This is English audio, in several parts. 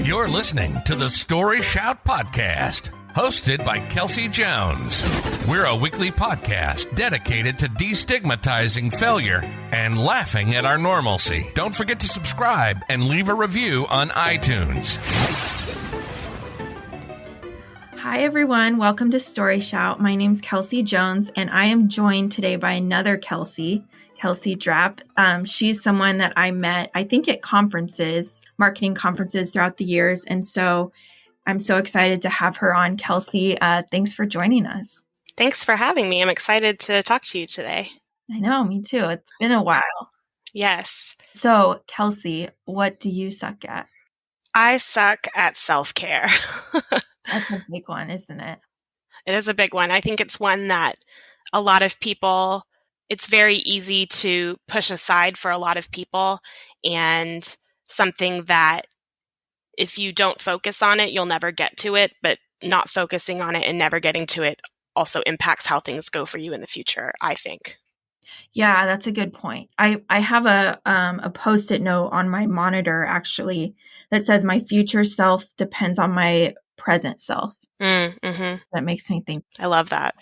You're listening to the StoryShout podcast, hosted by Kelcey Jones. We're a weekly podcast dedicated to destigmatizing failure and laughing at our normalcy. Don't forget to subscribe and leave a review on iTunes. Hi, everyone. Welcome to StoryShout. My name's Kelcey Jones, and I am joined today by another Kelcey Drapp. She's someone that I met, I think, at conferences, marketing conferences throughout the years. And so I'm so excited to have her on. Kelcey, thanks for joining us. Thanks for having me. I'm excited to talk to you today. I know, me too. It's been a while. Yes. So, Kelcey, what do you suck at? I suck at self-care. That's a big one, isn't it? It is a big one. I think it's one that a lot of people, it's very easy to push aside for a lot of people, and something that if you don't focus on it, you'll never get to it, but not focusing on it and never getting to it also impacts how things go for you in the future, I think. Yeah, that's a good point. I have a Post-it note on my monitor, actually, that says my future self depends on my present self. Mm-hmm. That makes me think. I love that.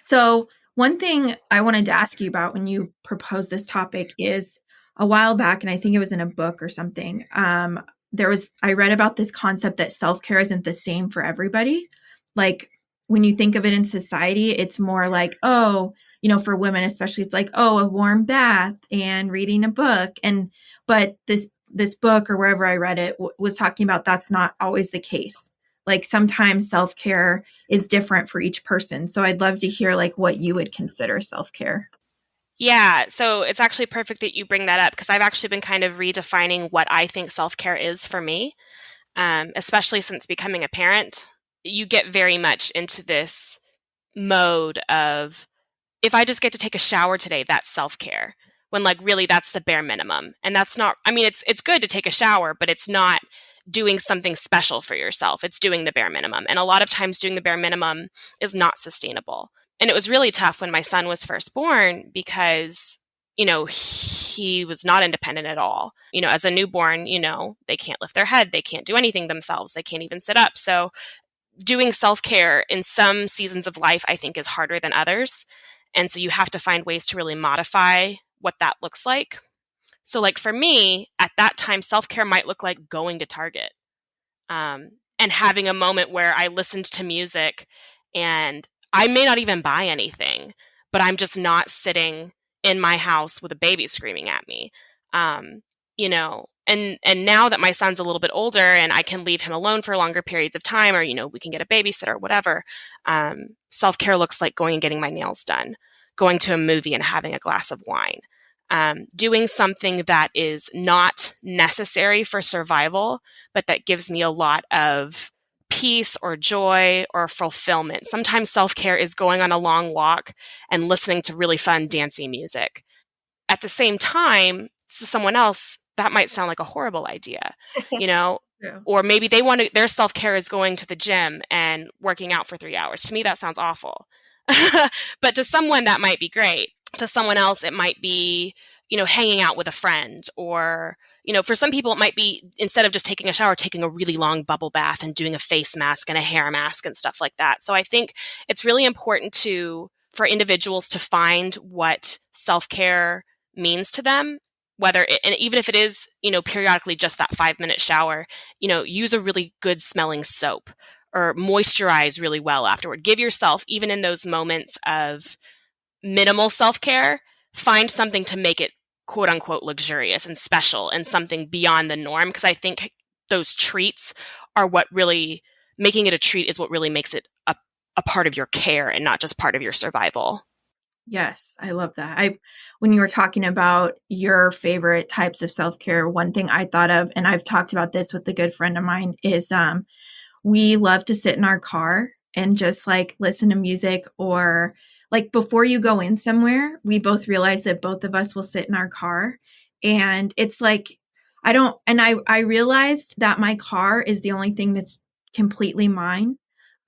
So one thing I wanted to ask you about when you proposed this topic is a while back, and I think it was in a book or something, I read about this concept that self-care isn't the same for everybody. Like when you think of it in society, it's more like, oh, for women especially, it's like, oh, a warm bath and reading a book. But this book or wherever I read it was talking about that's not always the case. Like sometimes self-care is different for each person. So I'd love to hear like what you would consider self-care. Yeah, so it's actually perfect that you bring that up because I've actually been kind of redefining what I think self-care is for me, especially since becoming a parent. You get very much into this mode of, if I just get to take a shower today, that's self-care, when like really that's the bare minimum. And that's not, I mean, it's good to take a shower, but it's not doing something special for yourself. It's doing the bare minimum. And a lot of times doing the bare minimum is not sustainable. And it was really tough when my son was first born because, he was not independent at all. As a newborn, they can't lift their head. They can't do anything themselves. They can't even sit up. So doing self-care in some seasons of life, I think, is harder than others. And so you have to find ways to really modify what that looks like. So like for me, at that time, self-care might look like going to Target and having a moment where I listened to music, and I may not even buy anything, but I'm just not sitting in my house with a baby screaming at me. And now that my son's a little bit older and I can leave him alone for longer periods of time, or, we can get a babysitter or whatever, self-care looks like going and getting my nails done, going to a movie and having a glass of wine. Doing something that is not necessary for survival, but that gives me a lot of peace or joy or fulfillment. Sometimes self-care is going on a long walk and listening to really fun, dancey music. At the same time, to someone else, that might sound like a horrible idea, Yeah. Or maybe their self-care is going to the gym and working out for 3 hours. To me, that sounds awful. But to someone, that might be great. To someone else, it might be, hanging out with a friend, or, for some people, it might be, instead of just taking a shower, taking a really long bubble bath and doing a face mask and a hair mask and stuff like that. So I think it's really important for individuals to find what self-care means to them, and even if it is, periodically just that 5-minute shower, use a really good smelling soap or moisturize really well afterward. Give yourself, even in those moments of minimal self-care, find something to make it quote unquote luxurious and special and something beyond the norm. Because I think those treats are what really, making it a treat is what really makes it a part of your care and not just part of your survival. Yes, I love that. When you were talking about your favorite types of self-care, one thing I thought of, and I've talked about this with a good friend of mine, is we love to sit in our car and just like listen to music, or like before you go in somewhere, we both realize that both of us will sit in our car. And it's like, I realized that my car is the only thing that's completely mine.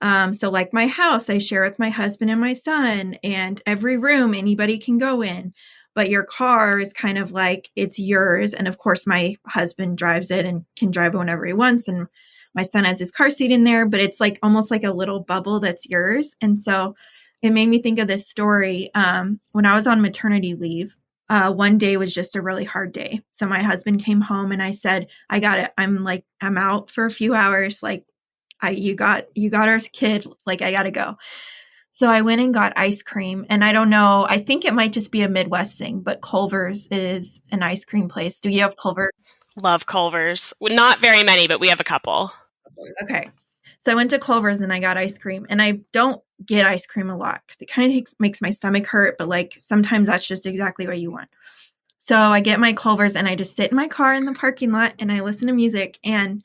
So like my house, I share with my husband and my son, and every room anybody can go in. but your car is kind of like it's yours. And of course, my husband drives it and can drive it whenever he wants. And my son has his car seat in there, but it's like almost like a little bubble that's yours. And so it made me think of this story. When I was on maternity leave, one day was just a really hard day. So my husband came home and I said, I got it. I'm out for a few hours. Like you got our kid. Like I got to go. So I went and got ice cream, and I don't know, I think it might just be a Midwest thing, but Culver's is an ice cream place. Do you have Culver's? Love Culver's. Well, not very many, but we have a couple. Okay. So I went to Culver's and I got ice cream, and I don't get ice cream a lot because it kind of makes my stomach hurt, but like sometimes that's just exactly what you want. So I get my Culver's and I just sit in my car in the parking lot and I listen to music, and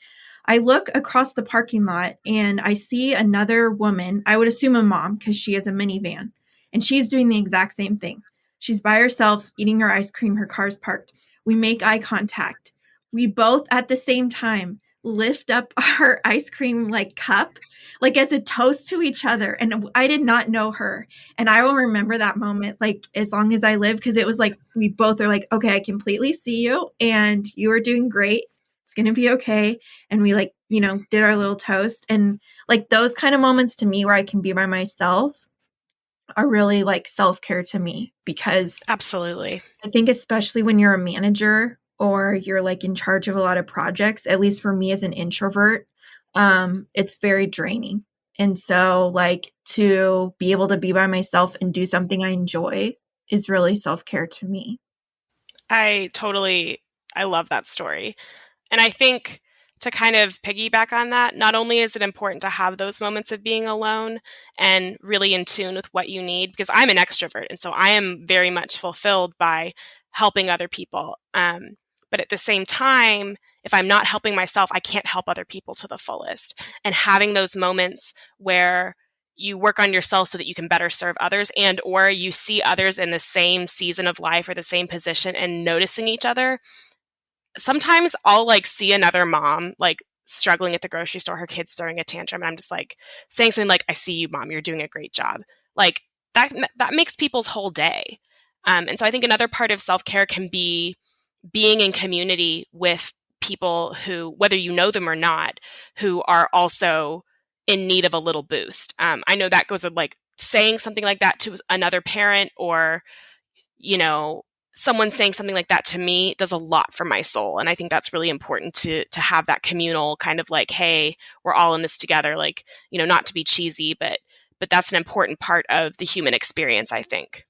I look across the parking lot and I see another woman, I would assume a mom because she has a minivan, and she's doing the exact same thing. She's by herself eating her ice cream. Her car's parked. We make eye contact. We both at the same time lift up our ice cream like cup, like as a toast to each other. And I did not know her. And I will remember that moment like as long as I live, because it was like we both are like, okay, I completely see you and you are doing great. It's going to be okay. And we like, did our little toast. And like those kind of moments to me where I can be by myself are really like self-care to me, because Absolutely. I think especially when you're a manager or you're like in charge of a lot of projects, at least for me as an introvert, it's very draining. And so like to be able to be by myself and do something I enjoy is really self-care to me. I love that story. And I think to kind of piggyback on that, not only is it important to have those moments of being alone and really in tune with what you need, because I'm an extrovert. And so I am very much fulfilled by helping other people. But at the same time, if I'm not helping myself, I can't help other people to the fullest. And having those moments where you work on yourself so that you can better serve others, and or you see others in the same season of life or the same position and noticing each other. Sometimes I'll like see another mom like struggling at the grocery store, her kid's throwing a tantrum, and I'm just like saying something like, I see you, mom, you're doing a great job. Like that makes people's whole day. And so I think another part of self-care can be being in community with people who, whether you know them or not, who are also in need of a little boost. I know that goes with like saying something like that to another parent, or, someone saying something like that to me does a lot for my soul. And I think that's really important to have that communal kind of like, hey, we're all in this together. Like, not to be cheesy, but that's an important part of the human experience, I think.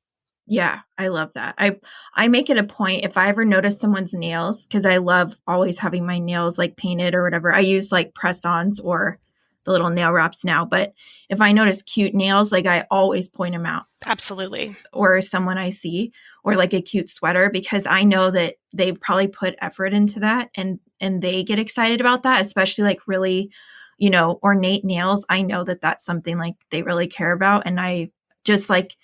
Yeah, I love that. I make it a point if I ever notice someone's nails, because I love always having my nails like painted or whatever. I use like press-ons or the little nail wraps now, but if I notice cute nails, like I always point them out. Absolutely. Or someone I see, or like a cute sweater, because I know that they've probably put effort into that and they get excited about that, especially like really, ornate nails. I know that that's something like they really care about. And I just like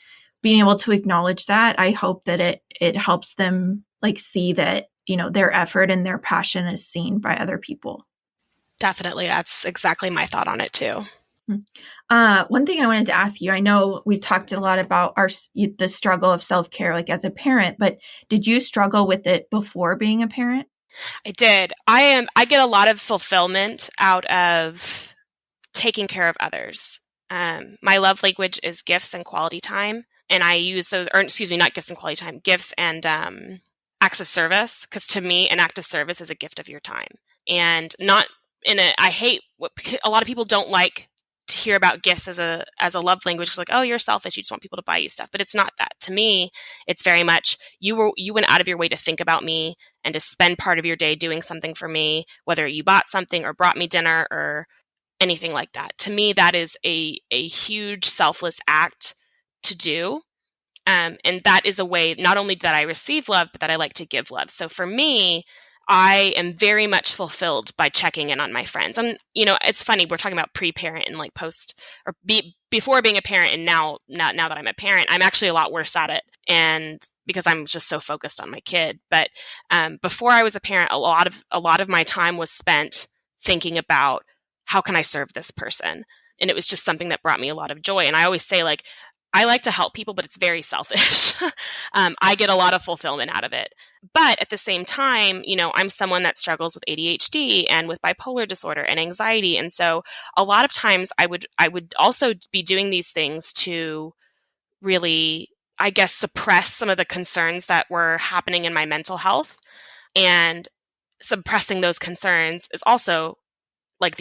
being able to acknowledge that. I hope that it helps them like see that, their effort and their passion is seen by other people. Definitely. That's exactly my thought on it too. One thing I wanted to ask you, I know we've talked a lot about the struggle of self-care, like as a parent, but did you struggle with it before being a parent? I did. I get a lot of fulfillment out of taking care of others. My love language is gifts and quality time. And I use those, or excuse me, not gifts and quality time, gifts and acts of service. Because to me, an act of service is a gift of your time. And not I hate what a lot of people don't like to hear about gifts as a love language. It's like, oh, you're selfish. You just want people to buy you stuff. But it's not that. To me, it's very much you went out of your way to think about me and to spend part of your day doing something for me, whether you bought something or brought me dinner or anything like that. To me, that is a huge selfless act to do. And that is a way not only that I receive love, but that I like to give love. So for me, I am very much fulfilled by checking in on my friends. It's funny, we're talking about pre-parent and like post or before being a parent, and now that I'm a parent, I'm actually a lot worse at it. And because I'm just so focused on my kid. But before I was a parent, a lot of my time was spent thinking about how can I serve this person? And it was just something that brought me a lot of joy. And I always say, like, I like to help people, but it's very selfish. I get a lot of fulfillment out of it. But at the same time, I'm someone that struggles with ADHD and with bipolar disorder and anxiety. And so a lot of times I would also be doing these things to really, I guess, suppress some of the concerns that were happening in my mental health. And suppressing those concerns is also like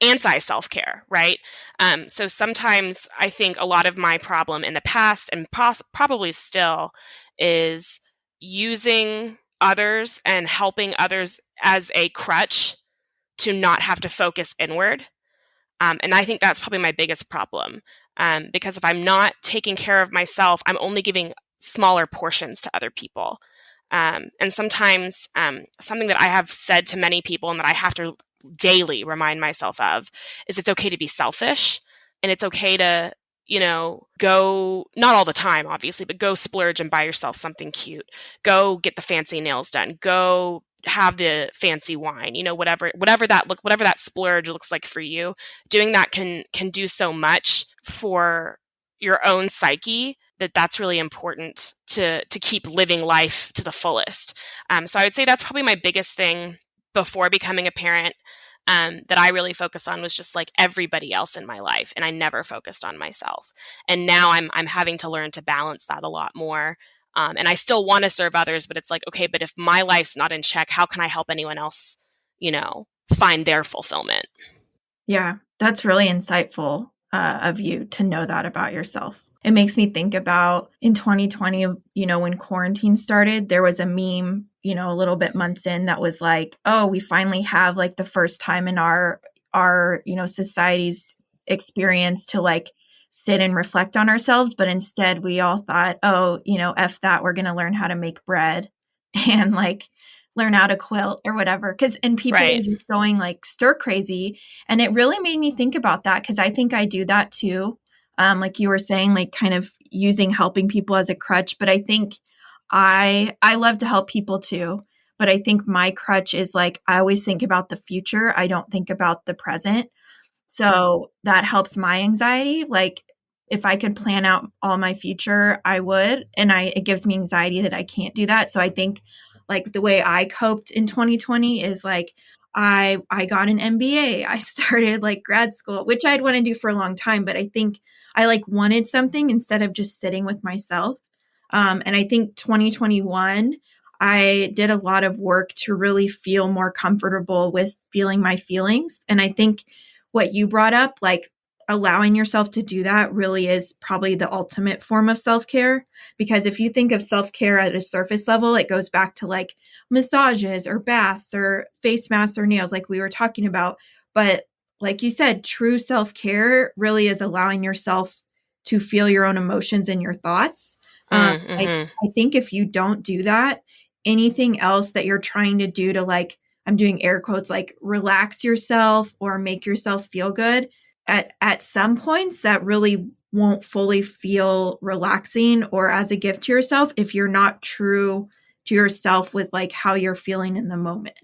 anti-self-care, right? So sometimes I think a lot of my problem in the past and probably still is using others and helping others as a crutch to not have to focus inward. And I think that's probably my biggest problem. Because if I'm not taking care of myself, I'm only giving smaller portions to other people. And sometimes something that I have said to many people and that I have to daily remind myself of is it's okay to be selfish, and it's okay to, go, not all the time, obviously, but go splurge and buy yourself something cute. Go get the fancy nails done. Go have the fancy wine, whatever that splurge looks like for you. Doing that can do so much for your own psyche that's really important to keep living life to the fullest. So I would say that's probably my biggest thing before becoming a parent, that I really focused on was just like everybody else in my life, and I never focused on myself. And now I'm having to learn to balance that a lot more. And I still want to serve others, but it's like, okay, but if my life's not in check, how can I help anyone else, find their fulfillment? Yeah, that's really insightful of you to know that about yourself. It makes me think about in 2020, when quarantine started, there was a meme, a little bit months in that was like, oh, we finally have like the first time in our society's experience to like sit and reflect on ourselves. But instead we all thought, oh, F that, we're going to learn how to make bread and like learn how to quilt or whatever. And people Right. are just going like stir crazy. And it really made me think about that, because I think I do that too. Like you were saying, like kind of helping people as a crutch. But I think I love to help people too. But I think my crutch is like, I always think about the future. I don't think about the present. So that helps my anxiety. Like if I could plan out all my future, I would. And it gives me anxiety that I can't do that. So I think like the way I coped in 2020 is like, I got an MBA. I started like grad school, which I'd want to do for a long time, but I think I like wanted something instead of just sitting with myself. And I think 2021, I did a lot of work to really feel more comfortable with feeling my feelings. And I think what you brought up, like allowing yourself to do that, really is probably the ultimate form of self-care. Because if you think of self-care at a surface level, it goes back to like massages or baths or face masks or nails, like we were talking about. But like you said, true self-care really is allowing yourself to feel your own emotions and your thoughts. I think if you don't do that, anything else that you're trying to do to, like, I'm doing air quotes, like relax yourself or make yourself feel good, at some points that really won't fully feel relaxing or as a gift to yourself if you're not true to yourself with like how you're feeling in the moment.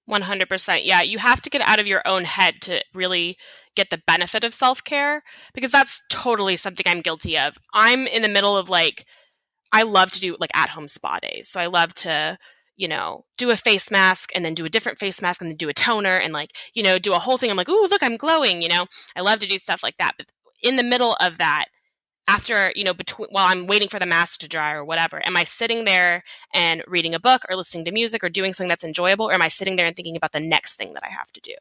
100%. Yeah, you have to get out of your own head to really get the benefit of self-care, because that's totally something I'm guilty of. I'm in the middle of like, I love to do like at-home spa days. So I love to, do a face mask and then do a different face mask and then do a toner and like, do a whole thing. I'm like, ooh, look, I'm glowing, I love to do stuff like that. But in the middle of that, after, while I'm waiting for the mask to dry or whatever, am I sitting there and reading a book or listening to music or doing something that's enjoyable? Or am I sitting there and thinking about the next thing that I have to do?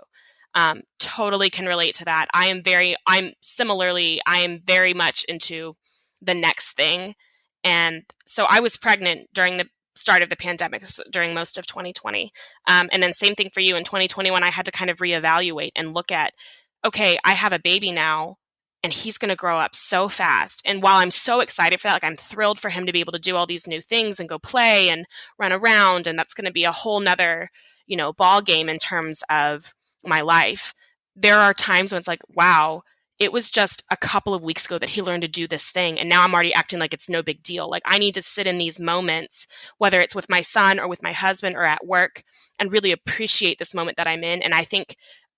Totally can relate to that. I am very much into the next thing. And so I was pregnant during the start of the pandemic, during most of 2020. And then same thing for you in 2021, I had to kind of reevaluate and look at, okay, I have a baby now, and he's going to grow up so fast. And while I'm so excited for that, like I'm thrilled for him to be able to do all these new things and go play and run around. And that's going to be a whole nother, ball game in terms of my life. There are times when it's like, wow, it was just a couple of weeks ago that he learned to do this thing. And now I'm already acting like it's no big deal. Like I need to sit in these moments, whether it's with my son or with my husband or at work, and really appreciate this moment that I'm in. And I think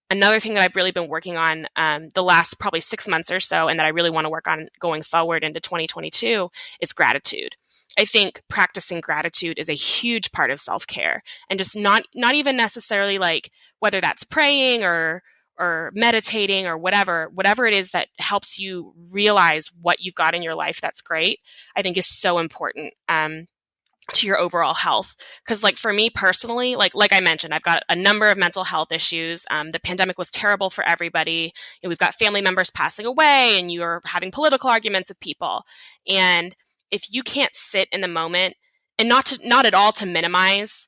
Another thing that I've really been working on the last probably 6 months or so, and that I really want to work on going forward into 2022, is gratitude. I think practicing gratitude is a huge part of self-care, and just not even necessarily like whether that's praying or meditating or whatever it is that helps you realize what you've got in your life that's great, I think is so important. To your overall health. Because like for me personally, like I mentioned, I've got a number of mental health issues. The pandemic was terrible for everybody. We've got family members passing away and you're having political arguments with people. And if you can't sit in the moment, and not at all to minimize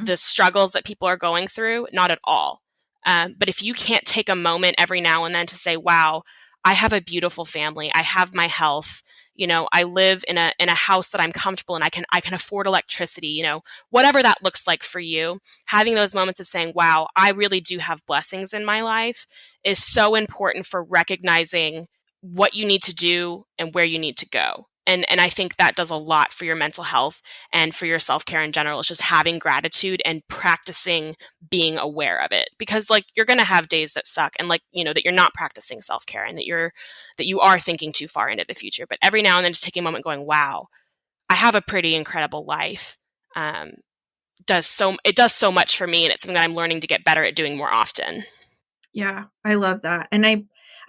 the struggles that people are going through, not at all. But if you can't take a moment every now and then to say, wow, I have a beautiful family. I have my health. I live in a house that I'm comfortable in. I can afford electricity, whatever that looks like for you. Having those moments of saying, wow, I really do have blessings in my life is so important for recognizing what you need to do and where you need to go. And I think that does a lot for your mental health and for your self-care in general. It's just having gratitude and practicing being aware of it, because like you're going to have days that suck and like, that you're not practicing self-care and that you are thinking too far into the future. But every now and then just taking a moment going, wow, I have a pretty incredible life. It does so much for me. And it's something that I'm learning to get better at doing more often. Yeah, I love that. And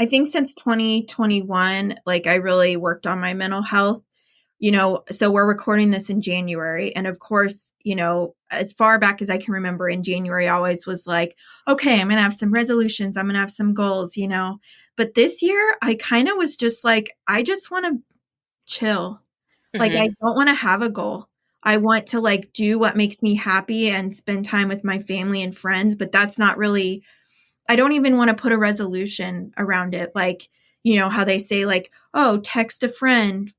I think since 2021, like I really worked on my mental health, so we're recording this in January. And of course, as far back as I can remember in January, I always was like, okay, I'm going to have some resolutions. I'm going to have some goals, but this year I kind of was just like, I just want to chill. Like, I don't want to have a goal. I want to like do what makes me happy and spend time with my family and friends, but that's not really, I don't even want to put a resolution around it. Like, how they say like, oh, text a friend,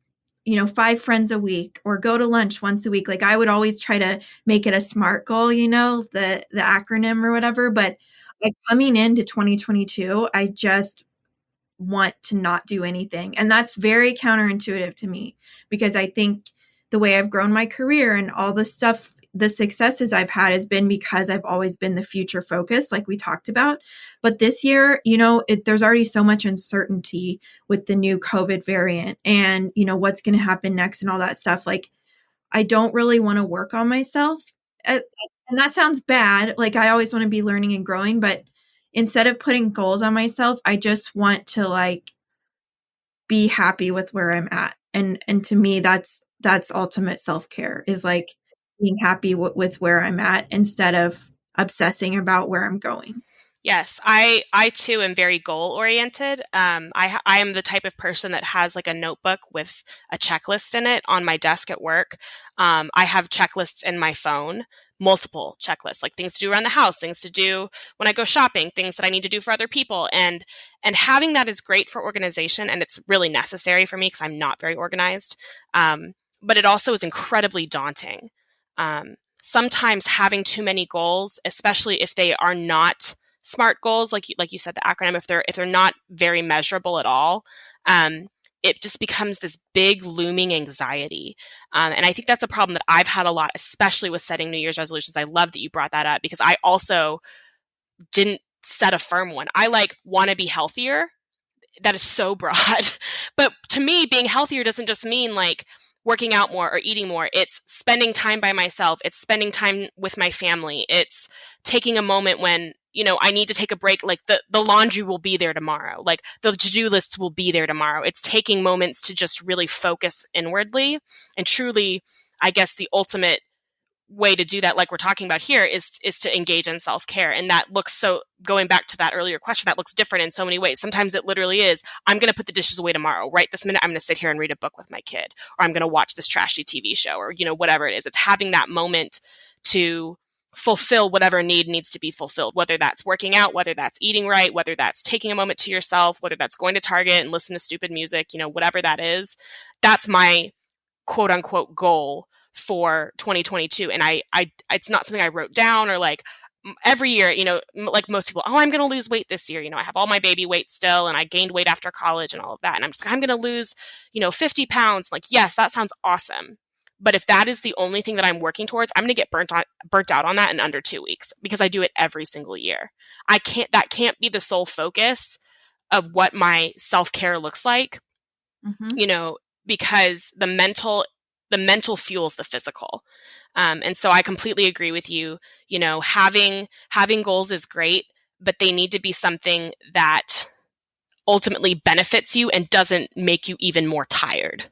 5 friends a week or go to lunch once a week. Like I would always try to make it a SMART goal, the acronym or whatever. But like coming into 2022, I just want to not do anything. And that's very counterintuitive to me because I think the way I've grown my career and all the stuff, the successes I've had has been because I've always been the future focused, like we talked about. But this year, there's already so much uncertainty with the new COVID variant and, what's going to happen next and all that stuff. Like, I don't really want to work on myself. And that sounds bad. Like, I always want to be learning and growing, but instead of putting goals on myself, I just want to like be happy with where I'm at. And to me, that's ultimate self-care is like being happy with where I'm at instead of obsessing about where I'm going. Yes, I too am very goal oriented. I am the type of person that has like a notebook with a checklist in it on my desk at work. I have checklists in my phone, multiple checklists, like things to do around the house, things to do when I go shopping, things that I need to do for other people, and having that is great for organization, and it's really necessary for me because I'm not very organized. But it also is incredibly daunting. Sometimes having too many goals, especially if they are not SMART goals, like you said, the acronym, if they're not very measurable at all, it just becomes this big looming anxiety. And I think that's a problem that I've had a lot, especially with setting New Year's resolutions. I love that you brought that up because I also didn't set a firm one. I like want to be healthier. That is so broad. But to me, being healthier doesn't just mean like working out more or eating more. It's spending time by myself. It's spending time with my family. It's taking a moment when, I need to take a break. Like the laundry will be there tomorrow. Like the to-do lists will be there tomorrow. It's taking moments to just really focus inwardly. And truly, I guess the ultimate way to do that, like we're talking about here, is to engage in self-care. And that looks, so going back to that earlier question, that looks different in so many ways. Sometimes it literally is, I'm going to put the dishes away tomorrow. Right this minute, I'm going to sit here and read a book with my kid, or I'm going to watch this trashy TV show, or, whatever it is. It's having that moment to fulfill whatever need needs to be fulfilled, whether that's working out, whether that's eating right, whether that's taking a moment to yourself, whether that's going to Target and listen to stupid music, whatever that is. That's my quote unquote goal for 2022. And I it's not something I wrote down or like every year, like most people, I'm going to lose weight this year. I have all my baby weight still, and I gained weight after college and all of that. And I'm going to lose, 50 pounds. Like, yes, that sounds awesome. But if that is the only thing that I'm working towards, I'm going to get burnt out on that in under 2 weeks because I do it every single year. That can't be the sole focus of what my self-care looks like, because the mental fuels the physical. And so I completely agree with you. Having goals is great, but they need to be something that ultimately benefits you and doesn't make you even more tired.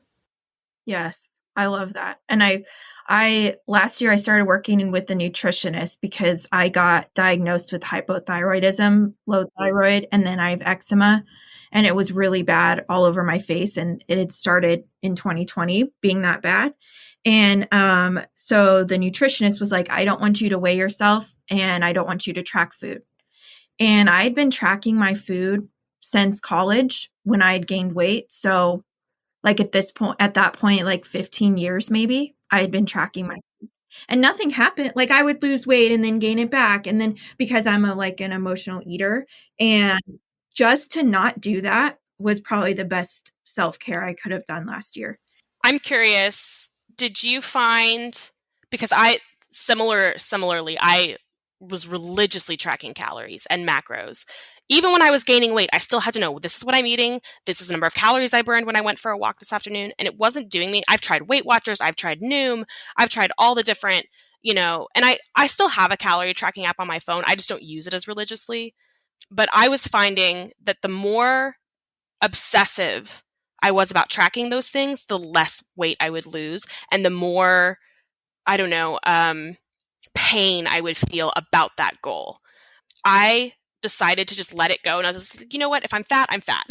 Yes, I love that. And I last year I started working with a nutritionist because I got diagnosed with hypothyroidism, low thyroid, and then I have eczema, and it was really bad all over my face, and it had started in 2020 being that bad. And so the nutritionist was like, I don't want you to weigh yourself and I don't want you to track food. And I'd been tracking my food since college when I had gained weight. So like at that point, like 15 years, maybe I had been tracking my food and nothing happened. Like I would lose weight and then gain it back. And then because I'm an emotional eater, and just to not do that was probably the best self-care I could have done last year. I'm curious, did you find, because similarly, I was religiously tracking calories and macros. Even when I was gaining weight, I still had to know, this is what I'm eating. This is the number of calories I burned when I went for a walk this afternoon. And it wasn't doing me. I've tried Weight Watchers. I've tried Noom. I've tried all the different, and I still have a calorie tracking app on my phone. I just don't use it as religiously. But I was finding that the more obsessive I was about tracking those things, the less weight I would lose. And the more, I don't know, pain I would feel about that goal. I decided to just let it go. And I was just like, you know what? If I'm fat, I'm fat.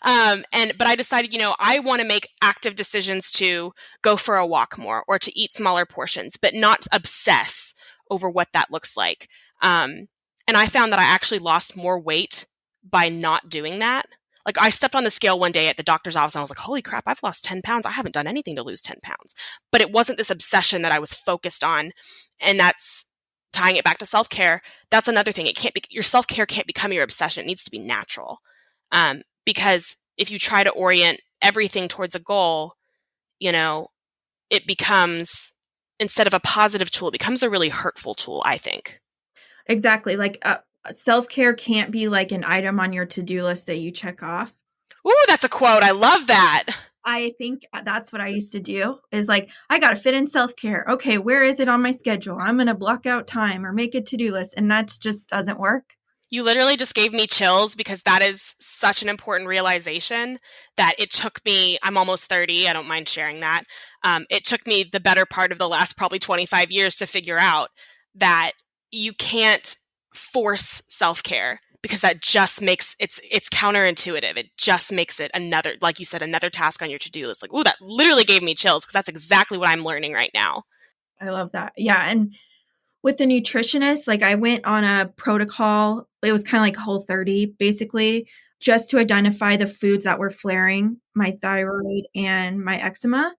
But I decided, I want to make active decisions to go for a walk more or to eat smaller portions, but not obsess over what that looks like. And I found that I actually lost more weight by not doing that. Like I stepped on the scale one day at the doctor's office and I was like, holy crap, I've lost 10 pounds. I haven't done anything to lose 10 pounds. But it wasn't this obsession that I was focused on. And that's tying it back to self-care. That's another thing. Your self-care can't become your obsession. It needs to be natural. Because if you try to orient everything towards a goal, it becomes, instead of a positive tool, it becomes a really hurtful tool, I think. Exactly. Like self-care can't be like an item on your to-do list that you check off. Ooh, that's a quote. I love that. I think that's what I used to do is like, I got to fit in self-care. Okay, where is it on my schedule? I'm going to block out time or make a to-do list. And that just doesn't work. You literally just gave me chills because that is such an important realization that it took me, I'm almost 30. I don't mind sharing that. It took me the better part of the last probably 25 years to figure out that you can't force self-care because that just makes it's counterintuitive. It just makes it another, like you said, another task on your to-do list. Like, ooh, that literally gave me chills because that's exactly what I'm learning right now. I love that. Yeah. And with the nutritionist, like I went on a protocol. It was kind of like Whole30, basically, just to identify the foods that were flaring my thyroid and my eczema.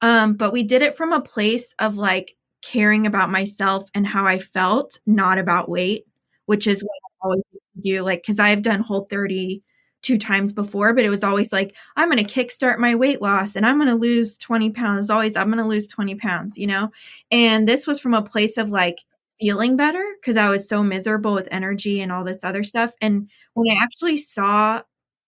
But we did it from a place of like caring about myself and how I felt, not about weight, which is what I always used to do. Like, because I've done Whole30 2 times before, but it was always like, I'm going to kickstart my weight loss and I'm going to lose 20 pounds. Always, I'm going to lose 20 pounds, And this was from a place of like feeling better because I was so miserable with energy and all this other stuff. And when I actually saw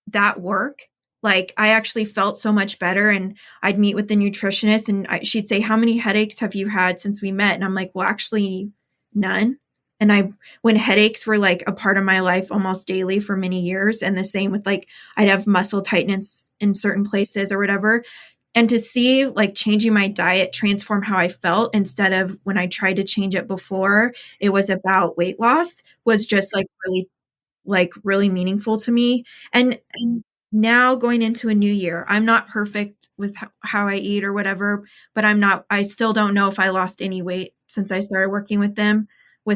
that work, like I actually felt so much better. And I'd meet with the nutritionist and she'd say, how many headaches have you had since we met? And I'm like, well, actually none. And when headaches were like a part of my life almost daily for many years, and the same with like, I'd have muscle tightness in certain places or whatever. And to see like changing my diet transform how I felt instead of when I tried to change it before, it was about weight loss, was just really meaningful to me. And now going into a new year, I'm not perfect with how I eat or whatever, but I still don't know if I lost any weight since I started working with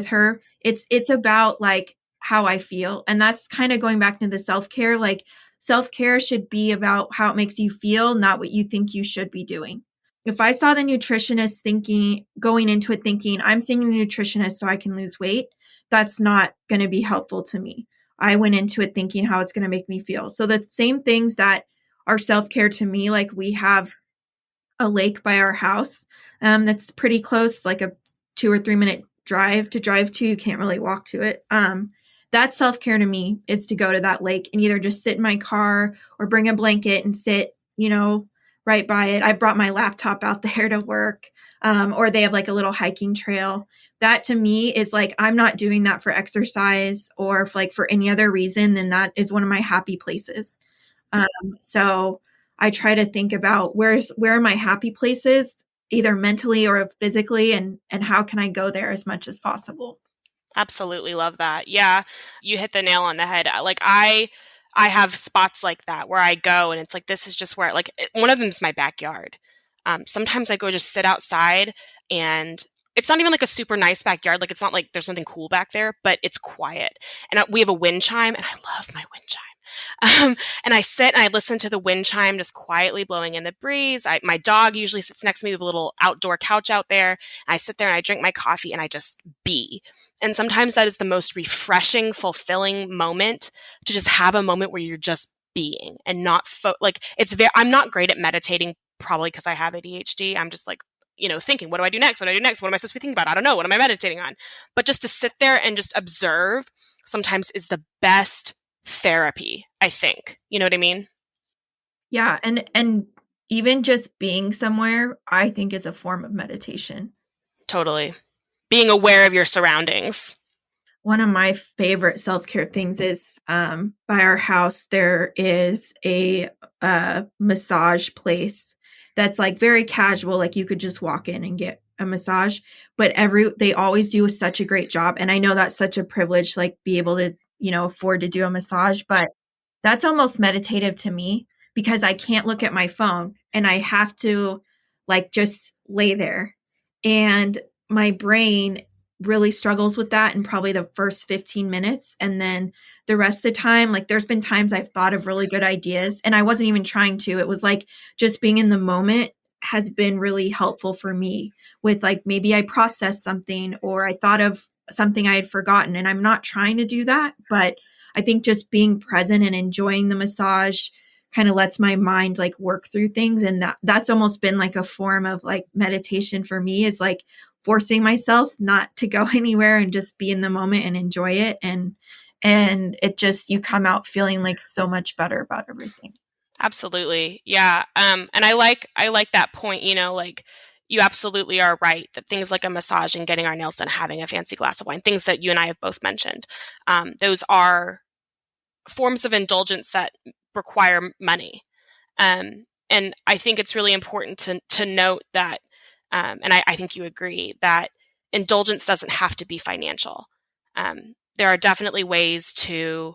her. It's about like how I feel. And that's kind of going back to the self-care. Like self-care should be about how it makes you feel, not what you think you should be doing. If I saw the nutritionist going into it thinking, I'm seeing a nutritionist so I can lose weight, that's not going to be helpful to me. I went into it thinking how it's going to make me feel. So the same things that are self-care to me, like we have a lake by our house that's pretty close, like a 2 or 3 minute drive to. You can't really walk to it. That's self-care to me, is to go to that lake and either just sit in my car or bring a blanket and sit, right by it. I brought my laptop out there to work, or they have like a little hiking trail. That to me is like, I'm not doing that for exercise or for any other reason than that is one of my happy places. So I try to think about where are my happy places, either mentally or physically, and how can I go there as much as possible. Absolutely love that. Yeah, you hit the nail on the head. Like I have spots like that where I go and it's like, this is just where, like, one of them is my backyard. Sometimes I go just sit outside, and it's not even like a super nice backyard. Like, it's not like there's something cool back there, but it's quiet. And we have a wind chime, and I love my wind chime. And I sit and I listen to the wind chime just quietly blowing in the breeze. My dog usually sits next to me with a little outdoor couch out there. I sit there and I drink my coffee and I just be. And sometimes that is the most refreshing, fulfilling moment, to just have a moment where you're just being and not I'm not great at meditating, probably because I have ADHD. I'm just like, thinking, what do I do next? What do I do next? What am I supposed to be thinking about? I don't know. What am I meditating on? But just to sit there and just observe sometimes is the best therapy, I think. You know what I mean? Yeah. And even just being somewhere, I think, is a form of meditation. Totally. Being aware of your surroundings. One of my favorite self-care things is by our house, there is a massage place that's like very casual. Like you could just walk in and get a massage, but they always do such a great job. And I know that's such a privilege, like be able to, afford to do a massage, but that's almost meditative to me because I can't look at my phone and I have to just lay there. And my brain really struggles with that in probably the first 15 minutes. And then the rest of the time, there's been times I've thought of really good ideas and I wasn't even trying to. It was just being in the moment has been really helpful for me with maybe I processed something or I thought of something I had forgotten, and I'm not trying to do that, but I think just being present and enjoying the massage kind of lets my mind work through things. And that's almost been a form of meditation for me, is forcing myself not to go anywhere and just be in the moment and enjoy it. And it just, you come out feeling so much better about everything. Absolutely. Yeah. And I like that point, you absolutely are right that things like a massage and getting our nails done, having a fancy glass of wine, things that you and I have both mentioned, those are forms of indulgence that require money. And I think it's really important to note that, and I think you agree, that indulgence doesn't have to be financial. There are definitely ways to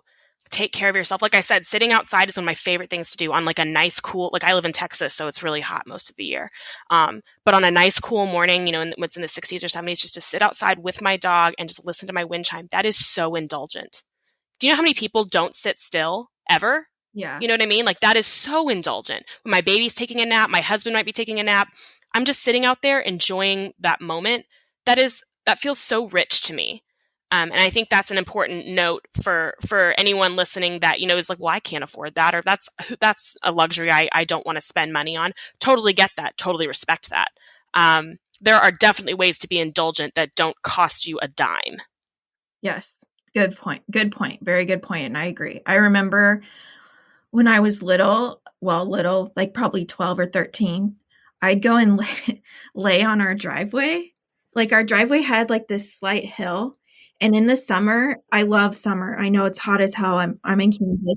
take care of yourself. Like I said, sitting outside is one of my favorite things to do on a nice, cool, I live in Texas, so it's really hot most of the year. But on a nice, cool morning, it's in the 60s or 70s, just to sit outside with my dog and just listen to my wind chime, that is so indulgent. Do you know how many people don't sit still ever? Yeah. You know what I mean? That is so indulgent. When my baby's taking a nap, my husband might be taking a nap, I'm just sitting out there enjoying that moment. That feels so rich to me. And I think that's an important note for anyone listening that, is well, I can't afford that, or that's a luxury I don't want to spend money on. Totally get that. Totally respect that. There are definitely ways to be indulgent that don't cost you a dime. Yes. Good point. Good point. Very good point. And I agree. I remember when I was little, probably 12 or 13, I'd go and lay on our driveway. Our driveway had this slight hill. And in the summer, I love summer. I know it's hot as hell. I'm in Kansas.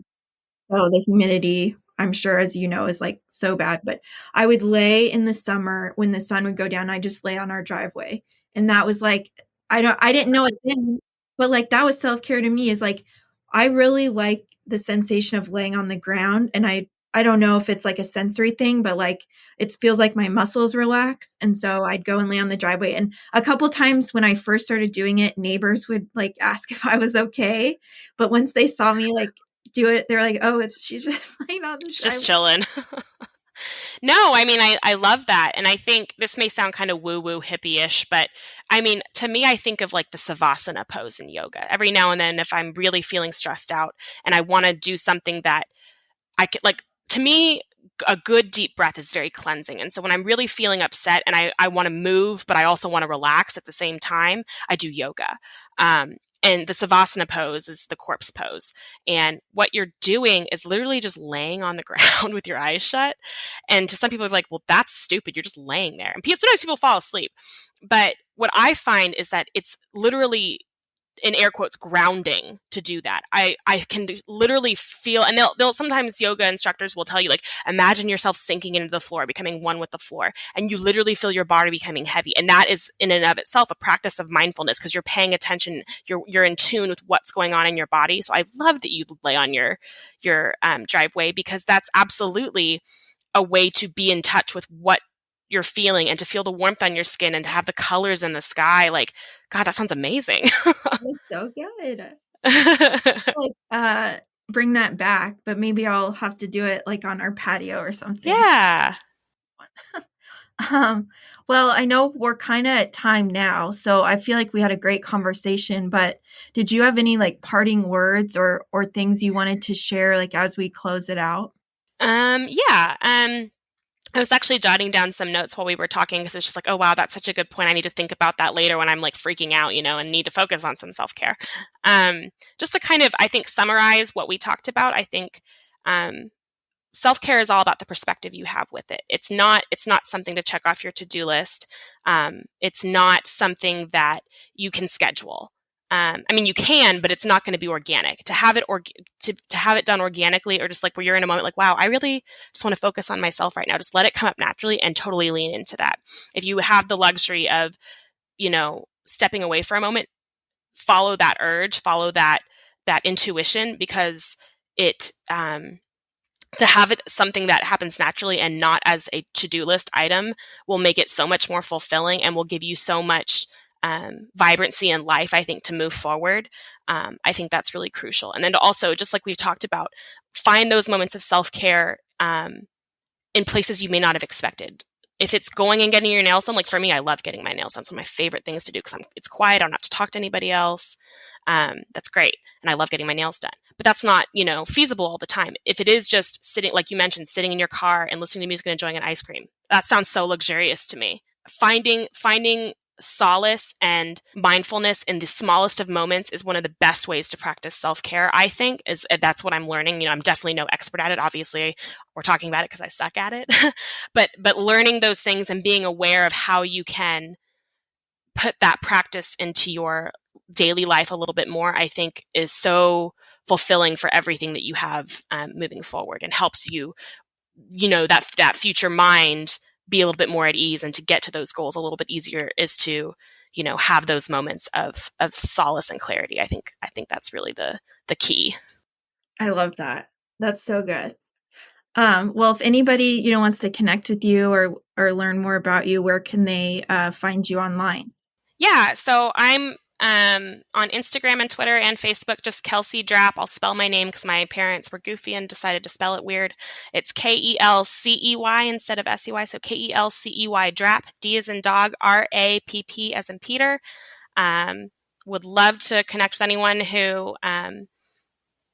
So the humidity, I'm sure, as you know, is so bad. But I would lay in the summer when the sun would go down. I just lay on our driveway. And that was I didn't know it then, but that was self-care to me, is I really like the sensation of laying on the ground. And I don't know if it's a sensory thing, but it feels like my muscles relax. And so I'd go and lay on the driveway. And a couple times when I first started doing it, neighbors would ask if I was okay. But once they saw me do it, they're like, oh, she's just laying on the driveway. Just chilling. No, I mean, I love that. And I think this may sound kind of woo-woo hippie-ish, but I mean, to me, I think of the Savasana pose in yoga. Every now and then, if I'm really feeling stressed out and I want to do something that I could, to me, a good deep breath is very cleansing. And so when I'm really feeling upset and I want to move, but I also want to relax at the same time, I do yoga. And the Savasana pose is the corpse pose. And what you're doing is literally just laying on the ground with your eyes shut. And to some people, are like, well, that's stupid. You're just laying there. And sometimes people fall asleep. But what I find is that it's literally, in air quotes, grounding to do that. I can literally feel, and they'll sometimes yoga instructors will tell you, like, imagine yourself sinking into the floor, becoming one with the floor, and you literally feel your body becoming heavy. And that is in and of itself a practice of mindfulness, because you're paying attention, you're in tune with what's going on in your body. So I love that you lay on your driveway, because that's absolutely a way to be in touch with what you're feeling and to feel the warmth on your skin and to have the colors in the sky. Like, God, that sounds amazing. That's so good. Like, bring that back, but maybe I'll have to do it like on our patio or something. Yeah. Well, I know we're kind of at time now, so I feel like we had a great conversation, but did you have any like parting words or things you wanted to share, like as we close it out? I was actually jotting down some notes while we were talking, because it's just like, oh, wow, that's such a good point. I need to think about that later when I'm like freaking out, and need to focus on some self-care. Just to kind of, I think, summarize what we talked about, I think self-care is all about the perspective you have with it. It's not something to check off your to-do list. It's not something that you can schedule. You can, but it's not going to be organic. To have it to have it done organically, or just like where you're in a moment like, wow, I really just want to focus on myself right now. Just let it come up naturally and totally lean into that. If you have the luxury of, stepping away for a moment, follow that urge, follow that intuition, because it, to have it something that happens naturally and not as a to-do list item will make it so much more fulfilling and will give you so much vibrancy in life, I think, to move forward. I think that's really crucial. And then to also, just like we've talked about, find those moments of self-care in places you may not have expected. If it's going and getting your nails done, like for me, I love getting my nails done. It's one of my favorite things to do, because it's quiet. I don't have to talk to anybody else. That's great. And I love getting my nails done. But that's not, feasible all the time. If it is just sitting, like you mentioned, sitting in your car and listening to music and enjoying an ice cream, that sounds so luxurious to me. Finding solace and mindfulness in the smallest of moments is one of the best ways to practice self-care, I think. That's what I'm learning. I'm definitely no expert at it. Obviously, we're talking about it because I suck at it. but learning those things and being aware of how you can put that practice into your daily life a little bit more, I think, is so fulfilling for everything that you have moving forward, and helps you, that future mind be a little bit more at ease, and to get to those goals a little bit easier is to, have those moments of solace and clarity. I think that's really the key. I love that. That's so good. Well, if anybody, wants to connect with you or learn more about you, where can they find you online? Yeah. So I'm on Instagram and Twitter and Facebook, just Kelcey Drap. I'll spell my name because my parents were goofy and decided to spell it weird. It's Kelcey instead of SEY. So Kelcey Drap, D as in dog, RAPP as in Peter. Would love to connect with anyone who,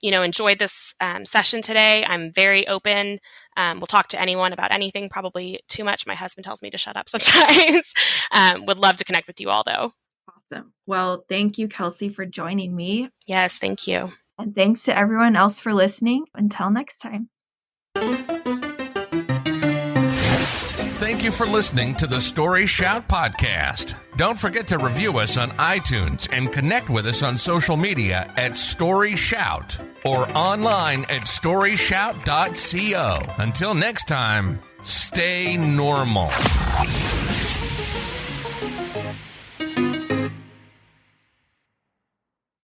enjoyed this session today. I'm very open. We'll talk to anyone about anything, probably too much. My husband tells me to shut up sometimes. Would love to connect with you all, though. Awesome. Well, thank you, Kelcey, for joining me. Yes, thank you. And thanks to everyone else for listening. Until next time. Thank you for listening to the StoryShout podcast. Don't forget to review us on iTunes and connect with us on social media at StoryShout or online at storyshout.co. Until next time, stay normal.